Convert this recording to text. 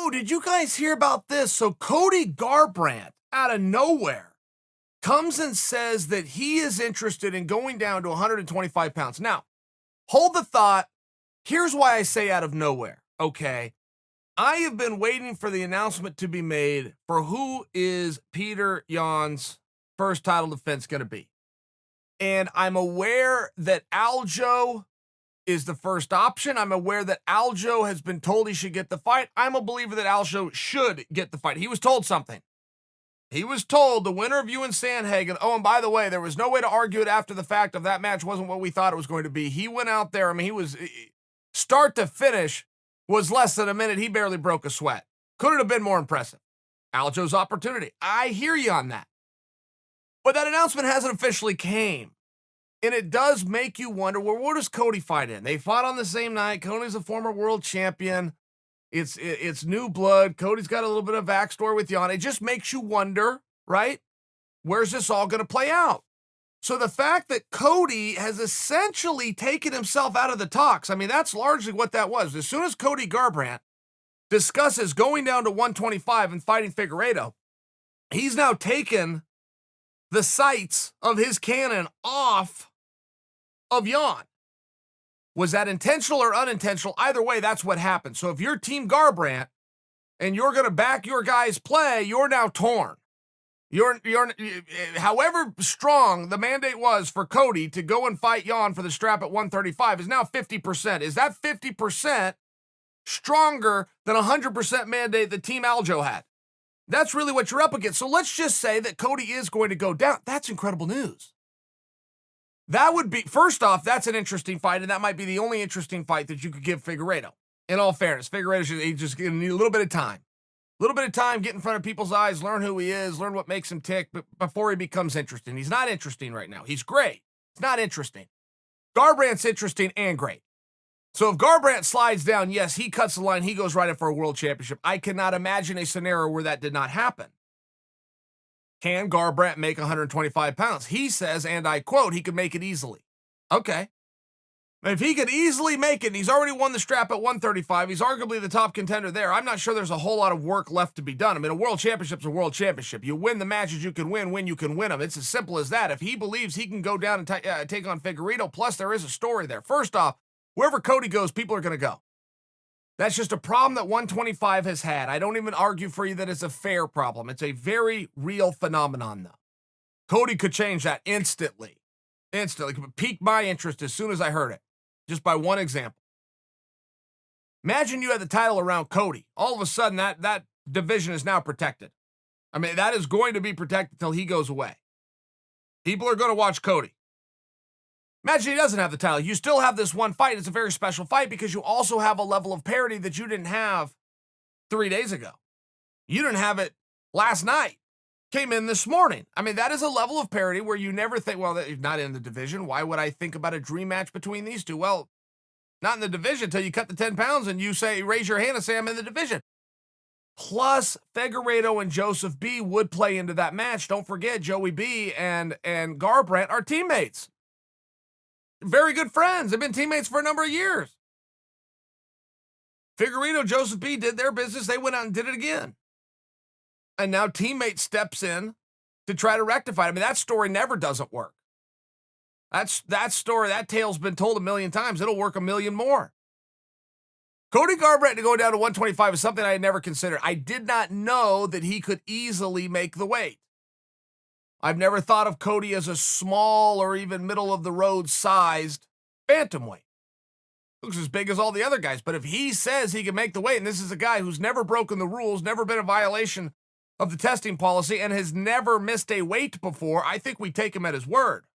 Yo, did you guys hear about this? So Cody Garbrandt, out of nowhere, comes and says that he is interested in going down to 125 pounds. Now, hold the thought. Here's why I say out of nowhere, okay? I have been waiting for the announcement to be made for who is Peter Yan's first title defense going to be. And I'm aware that Aljo is the first option. I'm aware that Aljo has been told he should get the fight. I'm a believer that Aljo should get the fight. He was told something. He was told the winner of you and Sandhagen, oh, and by the way, there was no way to argue it after the fact of that match wasn't what we thought it was going to be. He went out there. I mean, he was start to finish was less than a minute. He barely broke a sweat. Couldn't have been more impressive. Aljo's opportunity. I hear you on that. But that announcement hasn't officially came. And it does make you wonder, well, where does Cody fight in? They fought on the same night. Cody's a former world champion. It's new blood. Cody's got a little bit of backstory with Yan. It just makes you wonder, right? Where's this all going to play out? So the fact that Cody has essentially taken himself out of the talks, I mean, that's largely what that was. As soon as Cody Garbrandt discusses going down to 125 and fighting Figueiredo, he's now taken the sights of his cannon off of Yan. Was that intentional or unintentional? Either way, that's what happened. So if you're Team Garbrandt and you're going to back your guy's play, you're now torn. You're however strong the mandate was for Cody to go and fight Yan for the strap at 135 is now 50%. Is that 50% stronger than 100% mandate that Team Aljo had? That's really what you're up against. So let's just say that Cody is going to go down. That's incredible news. That would be, first off, that's an interesting fight, and that might be the only interesting fight that you could give Figueiredo. In all fairness, Figueiredo should just need a little bit of time. A little bit of time, get in front of people's eyes, learn who he is, learn what makes him tick before he becomes interesting. He's not interesting right now. He's great. He's not interesting. Garbrandt's interesting and great. So if Garbrandt slides down, yes, he cuts the line. He goes right in for a world championship. I cannot imagine a scenario where that did not happen. Can Garbrandt make 125 pounds? He says, and I quote, he could make it easily. Okay. If he could easily make it, and he's already won the strap at 135, he's arguably the top contender there. I'm not sure there's a whole lot of work left to be done. I mean, a world championship's a world championship. You win the matches you can win when you can win them. It's as simple as that. If he believes he can go down and take on Figueiredo, plus there is a story there. First off, wherever Cody goes, people are going to go. That's just a problem that 125 has had. I don't even argue for you that it's a fair problem. It's a very real phenomenon, though. Cody could change that instantly. Instantly. Could pique my interest as soon as I heard it. Just by one example. Imagine you had the title around Cody. All of a sudden, that division is now protected. I mean, that is going to be protected till he goes away. People are going to watch Cody. Imagine he doesn't have the title. You still have this one fight. It's a very special fight because you also have a level of parity that you didn't have 3 days ago. You didn't have it last night. Came in this morning. I mean, that is a level of parity where you never think, well, you're not in the division. Why would I think about a dream match between these two? Well, not in the division until you cut the 10 pounds and you say, raise your hand and say, I'm in the division. Plus, Figueiredo and Joseph B would play into that match. Don't forget, Joey B and Garbrandt are teammates. Very good friends. They've been teammates for a number of years. Figueiredo, Joseph B did their business. They went out and did it again. And now teammate steps in to try to rectify it. I mean, that story never doesn't work. That story, that tale's been told a million times. It'll work a million more. Cody Garbrandt to go down to 125 is something I had never considered. I did not know that he could easily make the weight. I've never thought of Cody as a small or even middle-of-the-road sized bantamweight. Looks as big as all the other guys. But if he says he can make the weight, and this is a guy who's never broken the rules, never been a violation of the testing policy, and has never missed a weight before, I think we take him at his word.